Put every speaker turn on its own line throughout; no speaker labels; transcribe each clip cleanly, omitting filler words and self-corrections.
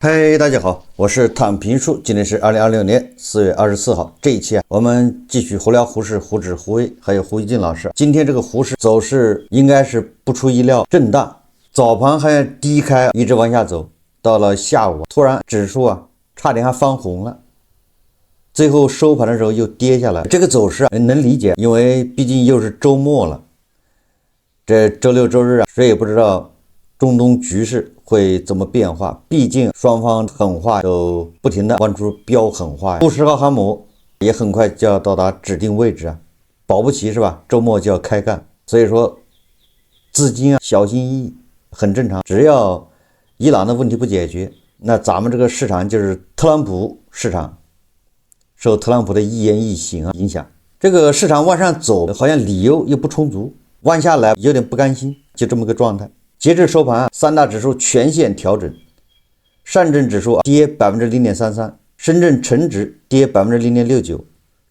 嗨，大家好，我是躺平叔，今天是2026年4月24号。这一期我们继续胡聊胡适、胡指、胡威，还有胡一进老师。今天这个胡适走势应该是不出意料震荡，早盘还低开，一直往下走，到了下午突然指数差点还翻红了，最后收盘的时候又跌下来。这个走势能理解，因为毕竟又是周末了，这周六周日谁也不知道中东局势会怎么变化，毕竟双方狠话都不停的往出飙狠话，50号航母也很快就要到达指定位置保不齐是吧？周末就要开干，所以说资金小心翼翼很正常。只要伊朗的问题不解决，那咱们这个市场就是特朗普市场，受特朗普的一言一行影响，这个市场往上走好像理由又不充足，往下来有点不甘心，就这么个状态。截至收盘三大指数全线调整，上证指数跌 0.33%， 深圳成指跌 0.69%，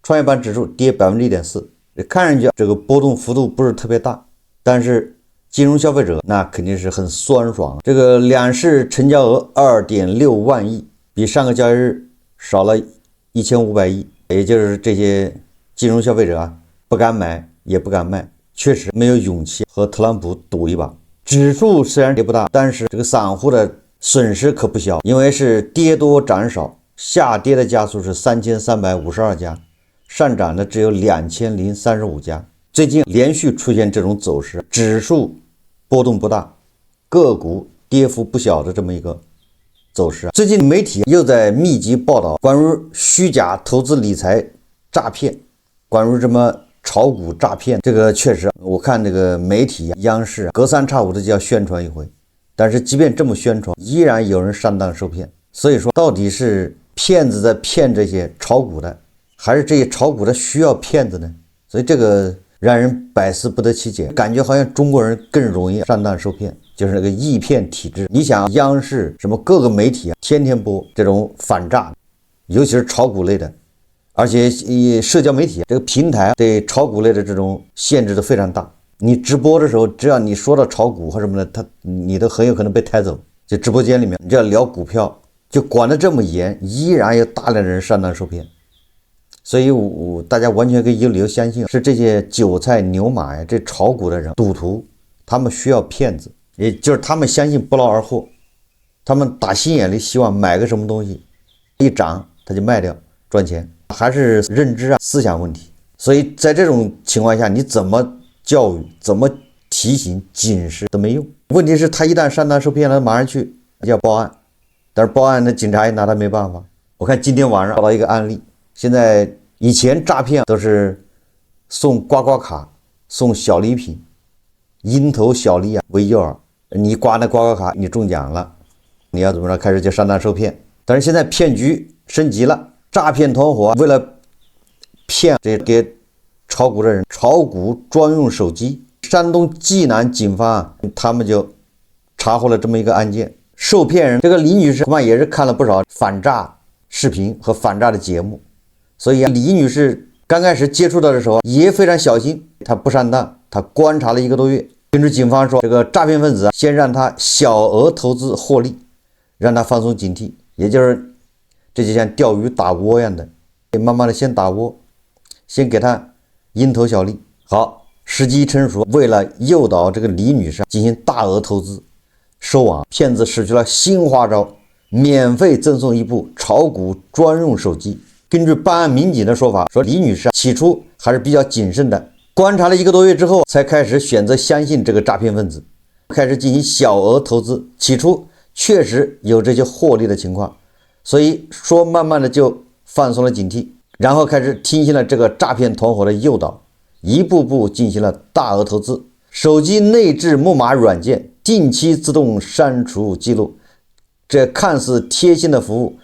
创业板指数跌 1.4%。 看上去这个波动幅度不是特别大，但是金融消费者那肯定是很酸爽。这个两市成交额 2.6万亿，比上个交易日少了1500亿，也就是这些金融消费者不敢买也不敢卖，确实没有勇气和特朗普赌一把。指数虽然跌不大，但是这个散户的损失可不小，因为是跌多涨少，下跌的家数是3352家，上涨的只有2035家。最近连续出现这种走势，指数波动不大，个股跌幅不小的这么一个走势。最近媒体又在密集报道关于虚假投资理财诈骗，关于什么炒股诈骗，这个确实我看这个媒体央视隔三差五的就要宣传一回，但是即便这么宣传，依然有人上当受骗。所以说到底是骗子在骗这些炒股的，还是这些炒股的需要骗子呢？所以这个让人百思不得其解，感觉好像中国人更容易上当受骗，就是那个易骗体质。你想央视什么各个媒体天天播这种反诈，尤其是炒股类的，而且社交媒体这个平台对炒股类的这种限制都非常大，你直播的时候只要你说到炒股或什么的，你都很有可能被抬走。就直播间里面你就要聊股票，就管得这么严，依然有大量的人上当受骗。所以大家完全可以有理由相信是这些韭菜牛马这炒股的人赌徒，他们需要骗子，也就是他们相信不劳而获，他们打心眼里希望买个什么东西一涨他就卖掉赚钱，还是认知思想问题。所以在这种情况下，你怎么教育怎么提醒警示都没用。问题是他一旦上当受骗了，马上去要报案，但是报案的警察也拿他没办法。我看今天晚上报道一个案例，现在以前诈骗都是送刮刮卡送小礼品，蝇头小利为诱饵，你刮那刮刮卡你中奖了，你要怎么着开始就上当受骗。但是现在骗局升级了，诈骗团伙为了骗这给炒股的人，炒股专用手机。山东济南警方他们就查获了这么一个案件，受骗人这个李女士恐怕也是看了不少反诈视频和反诈的节目，所以李女士刚开始接触到的时候也非常小心，她不上当，她观察了1个多月。根据警方说，这个诈骗分子先让她小额投资获利，让她放松警惕，也就是这就像钓鱼打窝一样的，慢慢的先打窝，先给他蝇头小利。好，时机成熟，为了诱导这个李女士进行大额投资收网，骗子使出了新花招，免费赠送一部炒股专用手机。根据办案民警的说法，说李女士起初还是比较谨慎的，观察了1个多月之后才开始选择相信这个诈骗分子，开始进行小额投资。起初确实有这些获利的情况，所以说慢慢的就放松了警惕，然后开始听信了这个诈骗团伙的诱导，一步步进行了大额投资。手机内置木马软件，定期自动删除记录，这看似贴心的服务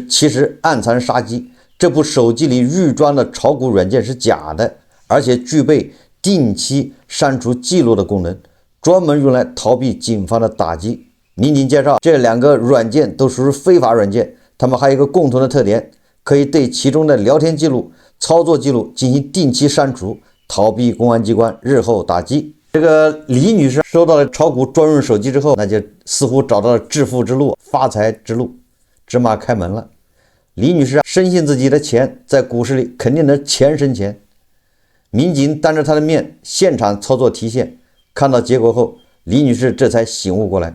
其实暗藏杀机。这部手机里预装的炒股软件是假的，而且具备定期删除记录的功能，专门用来逃避警方的打击。民警介绍，这2个软件都属于非法软件，它们还有一个共同的特点，可以对其中的聊天记录、操作记录进行定期删除，逃避公安机关日后打击。这个李女士收到了炒股专用手机之后，那就似乎找到了致富之路、发财之路，芝麻开门了。李女士深信自己的钱在股市里肯定能钱生钱，民警当着她的面现场操作提现，看到结果后，李女士这才醒悟过来。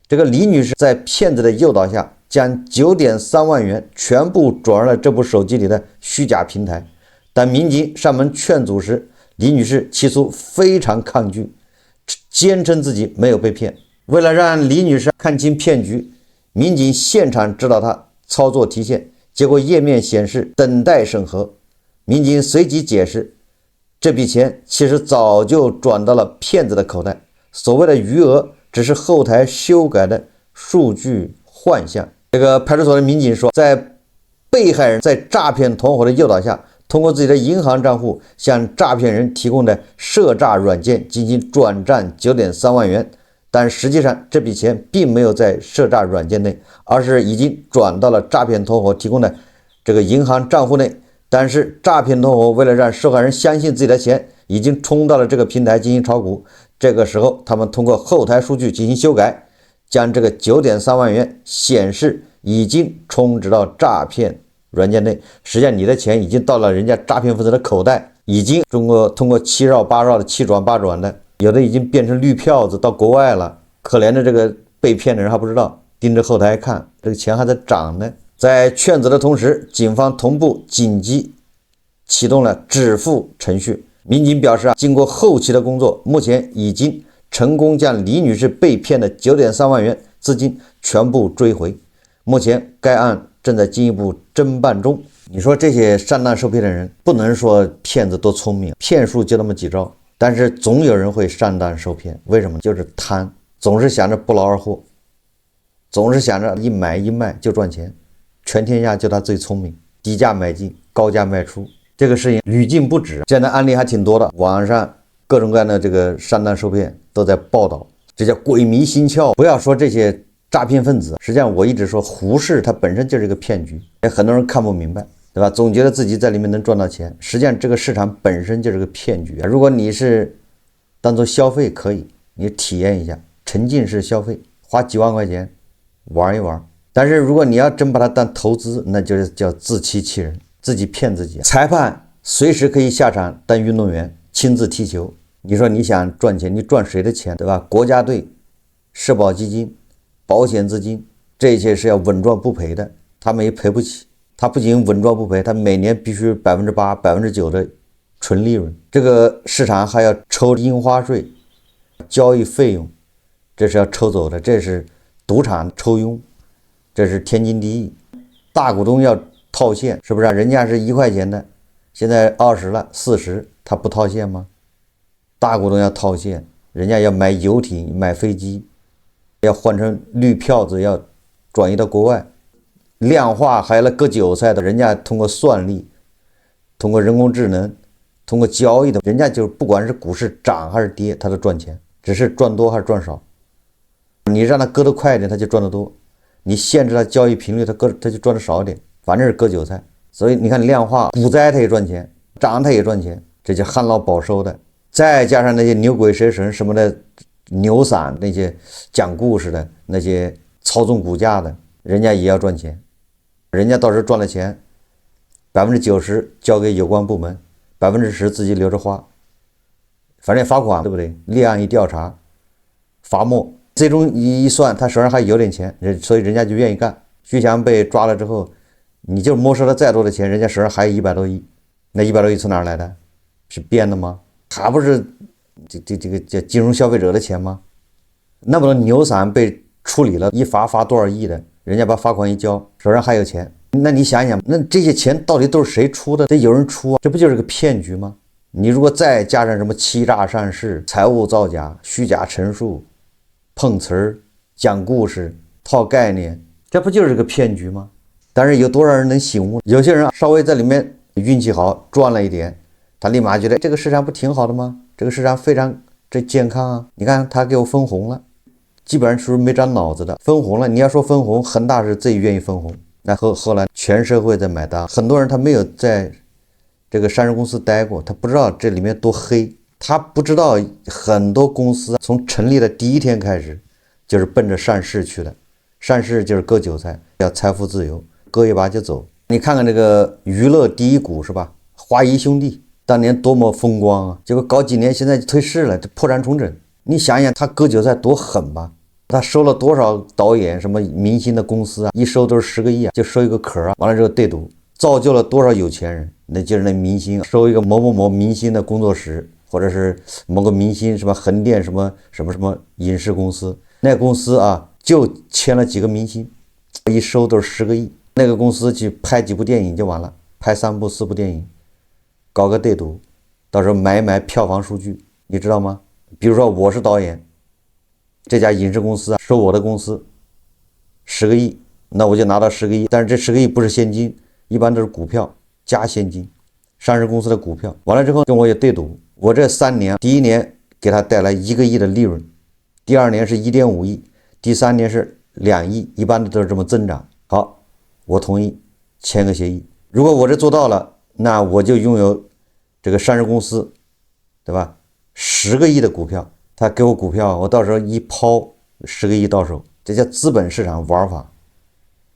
这个李女士在骗子的诱导下，将9.3万元全部转入了这部手机里的虚假平台。当民警上门劝阻时，李女士起初非常抗拒，坚称自己没有被骗。为了让李女士看清骗局，民警现场指导她操作提现，结果页面显示等待审核。民警随即解释，这笔钱其实早就转到了骗子的口袋，所谓的余额只是后台修改的数据幻象。这个派出所的民警说，在被害人在诈骗团伙的诱导下，通过自己的银行账户向诈骗人提供的涉诈软件进行转账9.3万元，但实际上这笔钱并没有在涉诈软件内，而是已经转到了诈骗团伙提供的这个银行账户内。但是诈骗团伙为了让受害人相信自己的钱已经冲到了这个平台进行炒股，这个时候他们通过后台数据进行修改，将这个9.3万元显示已经充值到诈骗软件内。实际上你的钱已经到了人家诈骗分子的口袋，已经通过7绕8绕的7转8转的，有的已经变成绿票子到国外了。可怜的这个被骗的人还不知道，盯着后台看，这个钱还在涨呢。在劝阻的同时，警方同步紧急启动了止付程序。民警表示经过后期的工作，目前已经成功将李女士被骗的9.3万元资金全部追回。目前该案正在进一步侦办中。你说这些上当受骗的人，不能说骗子多聪明，骗术就那么几招，但是总有人会上当受骗。为什么？就是贪，总是想着不劳而获，总是想着一买一卖就赚钱，全天下就他最聪明，低价买进，高价卖出，这个事情屡禁不止。这样的案例还挺多的，网上各种各样的这个上当受骗都在报道，这叫鬼迷心窍。不要说这些诈骗分子，实际上我一直说胡适它本身就是一个骗局，很多人看不明白，对吧？总觉得自己在里面能赚到钱，实际上这个市场本身就是个骗局。如果你是当做消费可以，你体验一下沉浸式消费，花几万块钱玩一玩。但是如果你要真把它当投资，那就是叫自欺欺人，自己骗自己。裁判随时可以下场当运动员亲自踢球，你说你想赚钱，你赚谁的钱，对吧？国家队、社保基金、保险资金，这些是要稳赚不赔的，他们也赔不起。他不仅稳赚不赔，他每年必须8%、9%的纯利润。这个市场还要抽印花税、交易费用，这是要抽走的。这是赌场抽佣，这是天经地义。大股东要套现，是不是人家是1块钱的，现在20了、40，他不套现吗？大股东要套现，人家要买游艇、买飞机，要换成绿票子，要转移到国外，量化还要割韭菜的，人家通过算力，通过人工智能，通过交易的，人家就不管是股市涨还是跌，他都赚钱，只是赚多还是赚少。你让他割得快一点，他就赚得多；你限制他交易频率，他就赚得少一点，反正是割韭菜。所以你看量化股灾他也赚钱，涨他也赚钱，这叫旱涝保收的。再加上那些牛鬼蛇神什么的牛散，那些讲故事的，那些操纵股价的，人家也要赚钱。人家到时候赚了钱，90%交给有关部门，10%自己留着花，反正也罚款，对不对？立案一调查，罚没，最终一算，他手上还有点钱，所以人家就愿意干。徐强被抓了之后，你就没收了再多的钱，人家手上还有100多亿，那100多亿从哪儿来的？是编的吗？还不是这个叫金融消费者的钱吗？那么多牛散被处理了，一罚多少亿的，人家把罚款一交，手上还有钱。那你想想，那这些钱到底都是谁出的？得有人出啊，这不就是个骗局吗？你如果再加上什么欺诈上市、财务造假、虚假陈述、碰瓷儿、讲故事、套概念，这不就是个骗局吗？但是有多少人能醒悟？有些人稍微在里面运气好，赚了一点，他立马觉得这个市场不挺好的吗？这个市场非常健康啊！你看他给我分红了，基本上是没长脑子的。分红了，你要说分红，恒大是最愿意分红，那后来全社会在买单。很多人他没有在这个上市公司待过，他不知道这里面多黑，他不知道很多公司从成立的第一天开始就是奔着上市去的，善事就是割韭菜，要财富自由，割一把就走。你看看这个娱乐第一股是吧？华谊兄弟当年多么风光啊，结果搞几年现在就退市了，这破产重整。你想想他割韭菜多狠吧？他收了多少导演什么明星的公司啊，一收都是10个亿啊，就收一个壳啊，完了之后对赌，造就了多少有钱人。那就是那明星收一个某某某明星的工作室，或者是某个明星什么横店什么影视公司，那公司啊就签了几个明星，一收都是10个亿。那个公司去拍几部电影就完了，拍3部4部电影，搞个对赌，到时候买票房数据，你知道吗？比如说我是导演，这家影视公司啊收我的公司10个亿，那我就拿到10个亿，但是这10个亿不是现金，一般都是股票加现金，上市公司的股票。完了之后跟我也对赌，我这3年，第一年给他带来1个亿的利润，第2年是1.5亿，第3年是2亿，一般的都是这么增长。好，我同意签个协议。如果我这做到了，那我就拥有这个上市公司，对吧？10个亿的股票，他给我股票，我到时候一抛10个亿到手，这叫资本市场玩法。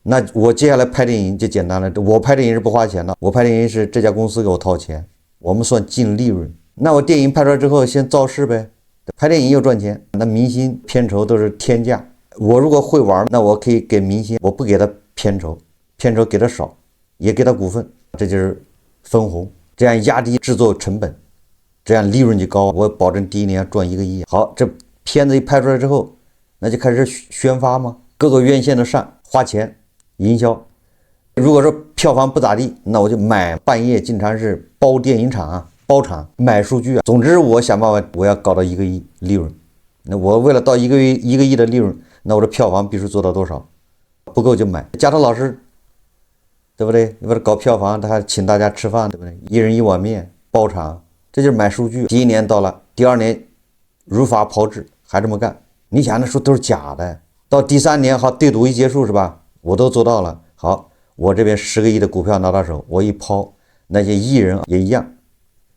那我接下来拍电影就简单了，我拍电影是不花钱的，我拍电影是这家公司给我掏钱，我们算净利润。那我电影拍出来之后先造势呗，拍电影又赚钱，那明星片酬都是天价。我如果会玩，那我可以给明星，我不给他片酬给他少，也给他股份，这就是分红，这样压低制作成本，这样利润就高，我保证第一年赚1个亿。好，这片子一拍出来之后，那就开始宣发嘛，各个院线都上，花钱营销。如果说票房不咋地，那我就半夜经常是包电影厂啊，包场买数据啊。总之我想办法，我要搞到1个亿利润。那我为了到1个亿的利润，那我的票房必须做到多少？不够就买。加藤老师，对不对？你为了搞票房，他还请大家吃饭，对不对？一人1碗面，包场，这就是买数据。第1年到了，第2年如法炮制，还这么干。你想那时候都是假的，到第3年好，对赌一结束是吧？我都做到了。好，我这边10个亿的股票拿到手，我一抛，那些艺人也一样，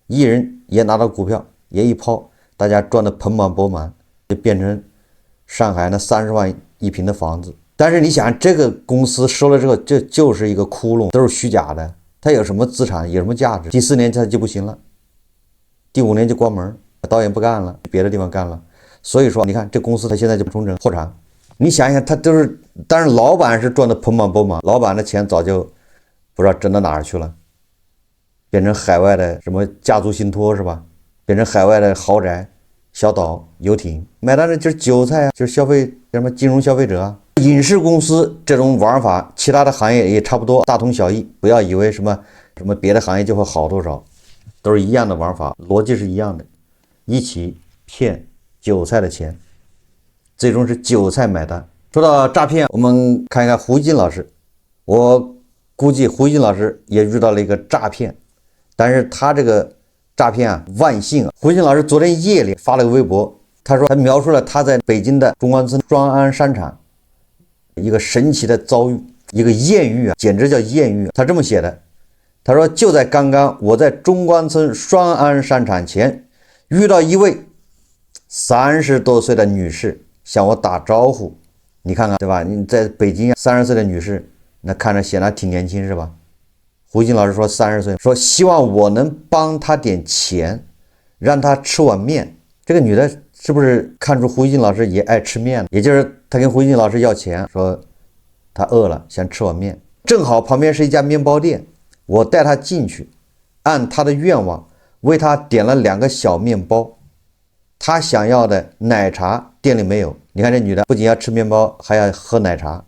艺人也拿到股票，也一抛，大家赚得盆满钵满，就变成上海那30万一平的房子。但是你想，这个公司收了之后，这就是一个窟窿，都是虚假的，它有什么资产，有什么价值？第4年它就不行了，第5年就关门，导演不干了，别的地方干了。所以说，你看这公司它现在就重整破产。你想想，他都是，当然老板是赚的盆满钵满，老板的钱早就不知道挣到哪儿去了，变成海外的什么家族信托是吧？变成海外的豪宅、小岛、游艇，买单的就是韭菜啊，就是消费什么金融消费者啊。影视公司这种玩法，其他的行业也差不多，大同小异。不要以为什么别的行业就会好多少，都是一样的玩法，逻辑是一样的，一起骗韭菜的钱，最终是韭菜买单。说到诈骗，我们看一看胡一金老师。我估计胡一金老师也遇到了一个诈骗，但是他这个诈骗啊，万幸啊。胡一金老师昨天夜里发了个微博，他说他描述了他在北京的中关村双安商场一个神奇的遭遇，一个艳遇啊，简直叫艳遇。他这么写的，他说就在刚刚，我在中关村双安商场前遇到一位30多岁的女士向我打招呼。你看看对吧？你在北京30岁的女士，那看着显得挺年轻是吧？胡一金老师说30岁，说希望我能帮她点钱，让她吃碗面。这个女的是不是看出胡一金老师也爱吃面了？也就是她跟胡一金老师要钱，说她饿了想吃碗面，正好旁边是一家面包店，我带她进去，按她的愿望为她点了2个小面包，她想要的奶茶店里没有。你看这女的不仅要吃面包，还要喝奶茶，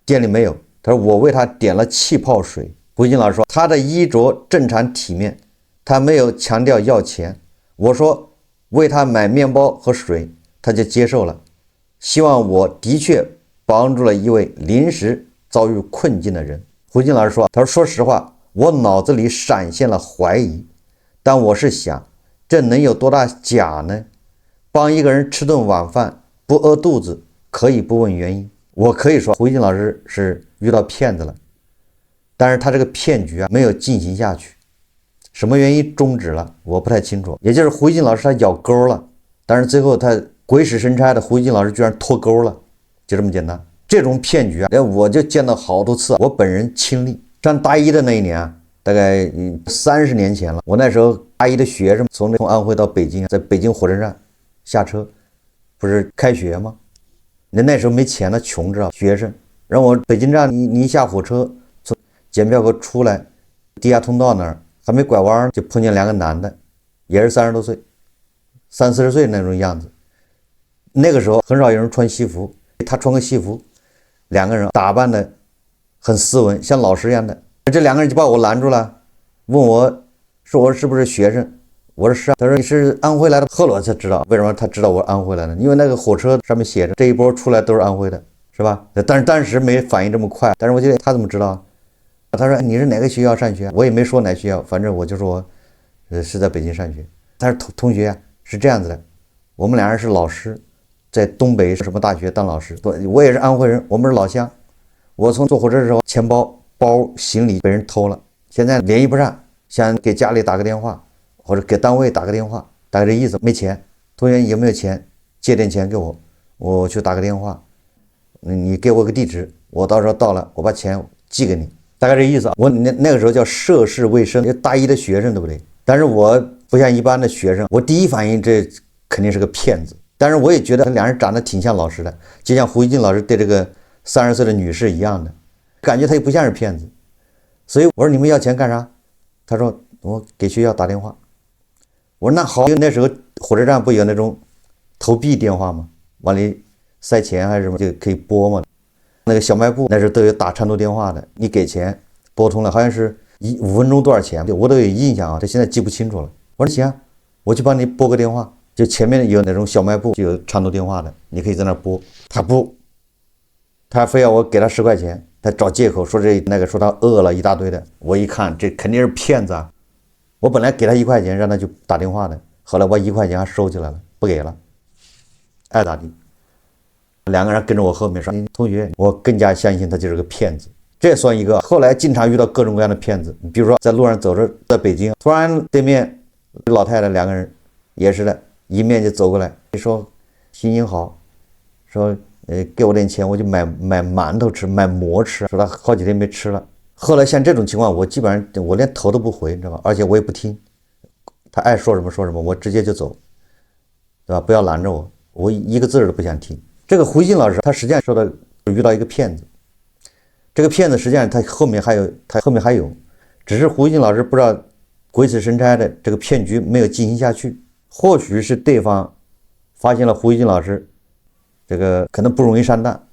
店里没有。她说我为她点了气泡水。胡一金老师说她的衣着正常体面，她没有强调要钱。我说为她买面包和水，她就接受了，希望我的确帮助了一位临时遭遇困境的人。胡一金老师说，他说说实话，我脑子里闪现了怀疑，但我是想这能有多大假呢？帮一个人吃顿晚饭不饿肚子，可以不问原因。我可以说胡一金老师是遇到骗子了，但是他这个骗局啊没有进行下去，什么原因终止了我不太清楚。也就是胡一金老师他咬钩了，但是最后他鬼使神差的胡一金老师居然脱钩了，就这么简单。这种骗局啊，我就见到好多次，我本人亲历。上大一的那一年啊，大概30年前了。我那时候大一的学生从安徽到北京，在北京火车站下车，不是开学吗？那时候没钱了，穷知道，学生让我北京站，你一下火车从检票口出来，地下通道那儿还没拐弯，就碰见2个男的，也是30多岁，30、40岁那种样子。那个时候很少有人穿西服，他穿个西服，2个人打扮的很斯文，像老师一样的。这2个人就把我拦住了，问我说我是不是学生？我说是啊。他说你是安徽来的。后来才知道为什么他知道我是安徽来的，因为那个火车上面写着这一波出来都是安徽的，是吧？但是当时没反应这么快。但是我觉得他怎么知道？他说你是哪个学校上学？我也没说哪学校，反正我就说是在北京上学。他说同学是这样子的，我们2人是老师，在东北什么大学当老师。我也是安徽人，我们是老乡。我从坐火车的时候，钱包、行李被人偷了，现在联系不上，想给家里打个电话，或者给单位打个电话，大概这意思。没钱，同学有没有钱？借点钱给我，我去打个电话，你给我个地址，我到时候到了，我把钱寄给你，大概这意思。我那个时候叫涉世未深，大一的学生，对不对？但是我不像一般的学生，我第一反应这肯定是个骗子。但是我也觉得2人长得挺像老师的，就像胡一静老师对这个30岁的女士一样的，感觉他也不像是骗子。所以我说你们要钱干啥？他说我给学校打电话。我说那好，因为那时候火车站不有那种投币电话吗？往里塞钱还是什么就可以拨嘛。那个小卖部那时候都有打长途电话的，你给钱拨通了，好像是5分钟多少钱，我都有印象啊，这现在记不清楚了。我说行，我去帮你拨个电话。就前面有那种小卖部就有长途电话的，你可以在那拨。他不，他非要我给他10块钱，他找借口说说他饿了一大堆的。我一看这肯定是骗子啊！我本来给他1块钱让他去打电话的，后来我1块钱还收起来了，不给了，爱咋地。2个人跟着我后面说，同学，我更加相信他就是个骗子。这算一个。后来经常遇到各种各样的骗子，比如说在路上走着，在北京，突然对面老太太2个人也是的。一面就走过来，说心情好，说给我点钱，我就买馒头吃，买馍吃，说他好几天没吃了。后来像这种情况，我基本上我连头都不回，你知道吧？而且我也不听，他爱说什么说什么，我直接就走，对吧？不要拦着我，我一个字都不想听。这个胡一静老师他实际上说的遇到一个骗子，这个骗子实际上他后面还有，只是胡一静老师不知道鬼使神差的这个骗局没有进行下去。或许是对方发现了胡一静老师这个可能不容易上当，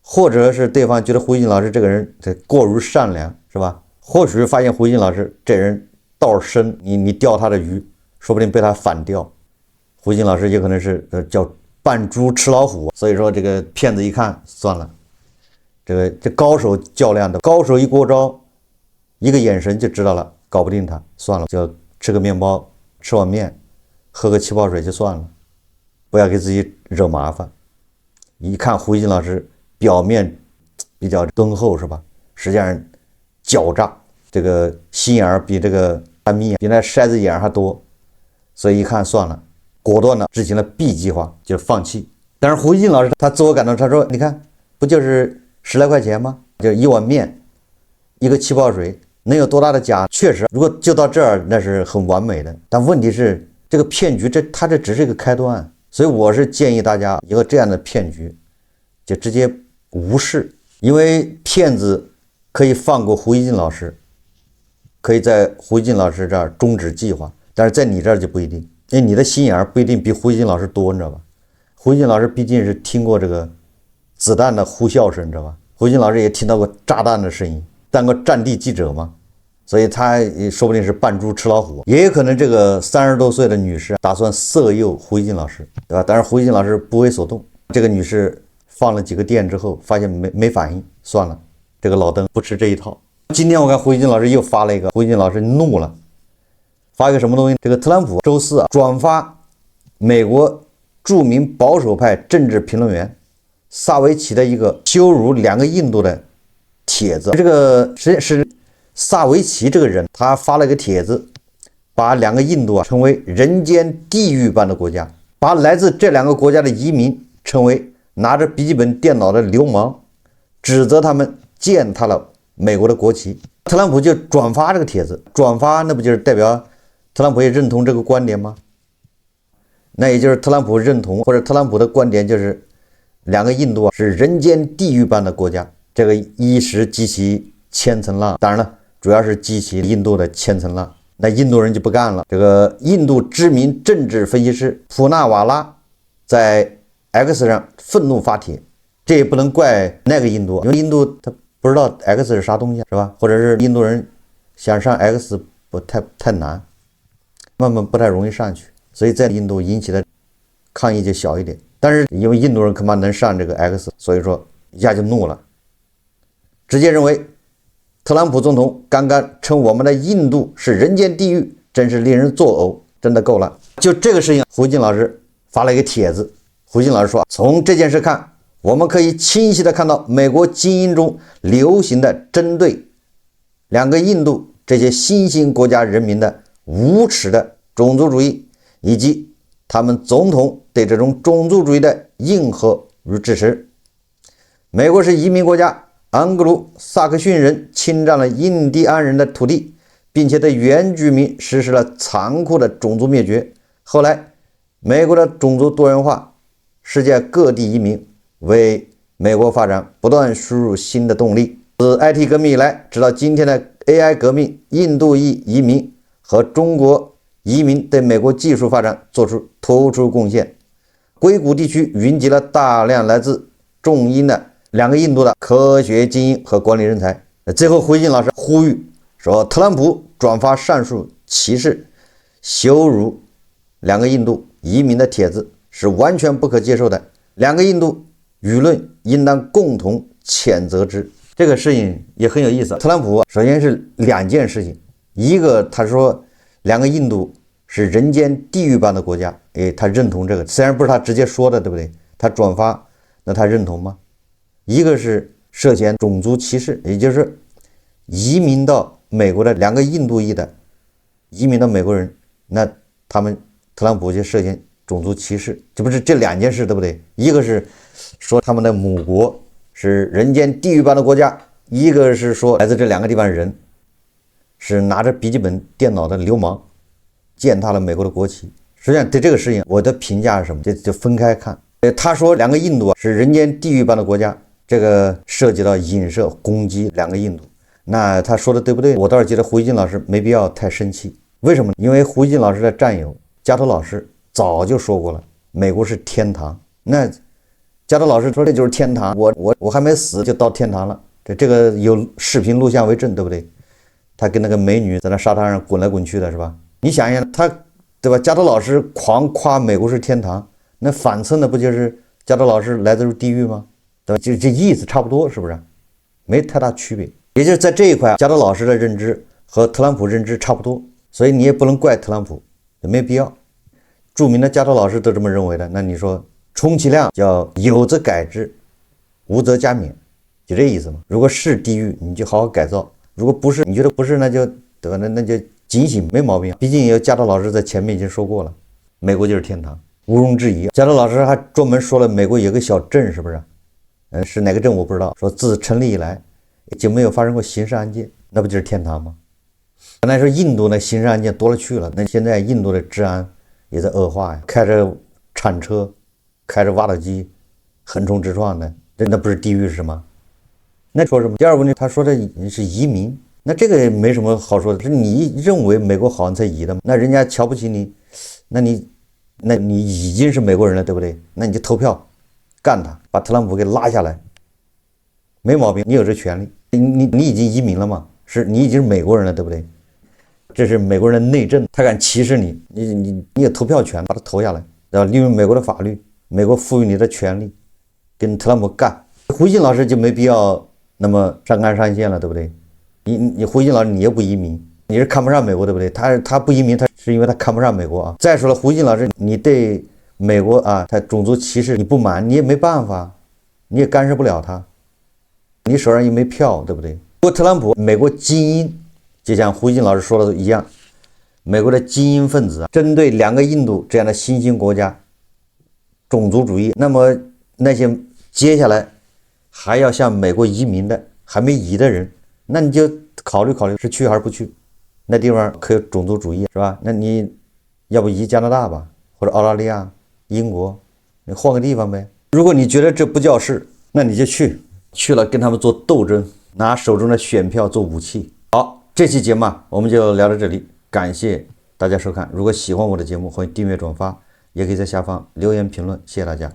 或者是对方觉得胡一静老师这个人过于善良，是吧？或许是发现胡一静老师这人道深，你钓他的鱼，说不定被他反钓。胡一静老师也可能是叫扮猪吃老虎，所以说这个骗子一看算了，这高手较量的，高手一过招，一个眼神就知道了，搞不定他，算了，就吃个面包，吃碗面。喝个气泡水就算了，不要给自己惹麻烦。一看胡一静老师表面比较敦厚，是吧？实际上狡诈，这个心眼儿比这个大蜜比那筛子眼儿还多，所以一看算了，果断的执行了 B 计划，就是放弃。但是胡一静老师他自我感动，他说：“你看，不就是10来块钱吗？就一碗面，一个气泡水，能有多大的假？确实，如果就到这儿，那是很完美的。但问题是。”这个骗局，它这只是一个开端，所以我是建议大家一个这样的骗局，就直接无视，因为骗子可以放过胡一静老师，可以在胡一静老师这儿终止计划，但是在你这儿就不一定，因为你的心眼不一定比胡一静老师多，你知道吧？胡一静老师毕竟是听过这个子弹的呼啸声，你知道吧？胡一静老师也听到过炸弹的声音，当过战地记者嘛。所以他说不定是扮猪吃老虎，也有可能这个30多岁的女士打算色诱胡一静老师，对吧？但是胡一静老师不为所动。这个女士放了几个电之后，发现没反应，算了，这个老登不吃这一套。今天我看胡一静老师又发了一个，胡一静老师怒了，发一个什么东西？这个特朗普周4转发美国著名保守派政治评论员萨维奇的一个羞辱2个印度的帖子，这个是。萨维奇这个人，他发了个帖子，把2个印度称为人间地狱般的国家，把来自这2个国家的移民称为拿着笔记本电脑的流氓，指责他们践踏了美国的国旗。特朗普就转发这个帖子，转发那不就是代表特朗普也认同这个观点吗？那也就是特朗普认同，或者特朗普的观点就是两个印度是人间地狱般的国家，这个一时激起千层浪。当然了，主要是激起印度的千层浪。那印度人就不干了。这个印度知名政治分析师普纳瓦拉在 X 上愤怒发帖，这也不能怪那个印度，因为印度他不知道 X 是啥东西，是吧？或者是印度人想上 X 太难，慢慢不太容易上去，所以在印度引起的抗议就小一点。但是因为印度人恐怕能上这个 X， 所以说一下就怒了，直接认为特朗普总统刚刚称我们的印度是人间地狱，真是令人作呕，真的够了。就这个事情，胡锦老师发了一个帖子。胡锦老师说，从这件事看，我们可以清晰地看到美国精英中流行的针对两个印度这些新兴国家人民的无耻的种族主义，以及他们总统对这种种族主义的应和与支持。美国是移民国家，盎格鲁撒克逊人侵占了印第安人的土地，并且对原居民实施了残酷的种族灭绝。后来美国的种族多元化，世界各地移民为美国发展不断输入新的动力。自 IT 革命以来，直到今天的 AI 革命，印度裔移民和中国移民对美国技术发展做出突出贡献。硅谷地区云集了大量来自众英的两个印度的科学精英和管理人才。最后胡锦老师呼吁说，特朗普转发上述歧视、羞辱两个印度移民的帖子是完全不可接受的，两个印度舆论应当共同谴责之。这个事情也很有意思。特朗普首先是两件事情，一个他说两个印度是人间地狱般的国家，他认同这个，虽然不是他直接说的，对不对？他转发，那他认同吗？一个是涉嫌种族歧视，也就是移民到美国的两个印度裔的移民到美国人，那他们特朗普就涉嫌种族歧视，这不是这两件事，对不对？一个是说他们的母国是人间地狱般的国家，一个是说来自这两个地方人是拿着笔记本电脑的流氓，践踏了美国的国旗。实际上对这个事情我的评价是什么？就分开看。他说两个印度是人间地狱般的国家，这个涉及到影射攻击两个印度，那他说的对不对？我倒是觉得胡锦老师没必要太生气。为什么？因为胡锦老师的战友加头老师早就说过了，美国是天堂。那加头老师说这就是天堂，我还没死就到天堂了，这个有视频录像为证，对不对？他跟那个美女在那沙滩上滚来滚去的，是吧？你想一想，他对吧？加头老师狂夸美国是天堂，那反衬的不就是加头老师来自于地狱吗？对吧？就这意思差不多，是不是？没太大区别。也就是在这一块，加头老师的认知和特朗普认知差不多，所以你也不能怪特朗普，也没必要。著名的加头老师都这么认为的，那你说充其量叫有则改之，无则加勉，就这意思嘛。如果是地狱，你就好好改造；如果不是，你觉得不是，那就对吧？那就警醒，没毛病。毕竟有加头老师在前面已经说过了，美国就是天堂，毋庸置疑。加头老师还专门说了，美国有个小镇，是不是？是哪个镇我不知道。说自成立以来就没有发生过刑事案件，那不就是天堂吗？本来说印度的刑事案件多了去了，那现在印度的治安也在恶化呀，开着铲车，开着挖土机，横冲直撞的，那不是地狱是什么？那说什么？第二个问题，他说的是移民，那这个也没什么好说的，是你认为美国好像才移的吗？那人家瞧不起你，那你已经是美国人了，对不对？那你就投票干他，把特朗普给拉下来，没毛病，你有这权利。你已经移民了嘛？是你已经是美国人了，对不对？这是美国人的内政，他敢歧视你，你有投票权，把他投下来，对吧？利用美国的法律，美国赋予你的权利，跟特朗普干。胡锦老师就没必要那么上纲上线了，对不对？你胡锦老师你也不移民，你是看不上美国，对不对？他不移民，他是因为他看不上美国啊。再说了，胡锦老师你对美国啊，他种族歧视你不满，你也没办法，你也干涉不了他，你手上又没票，对不对？不过特朗普，美国精英，就像胡锦老师说的一样，美国的精英分子针对两个印度这样的新兴国家种族主义，那么那些接下来还要向美国移民的还没移的人，那你就考虑考虑是去还是不去。那地方可有种族主义是吧？那你要不移加拿大吧，或者澳大利亚、英国，你换个地方呗。如果你觉得这不叫事，那你就去了跟他们做斗争，拿手中的选票做武器。好，这期节目我们就聊到这里，感谢大家收看。如果喜欢我的节目，欢迎订阅转发，也可以在下方留言评论，谢谢大家。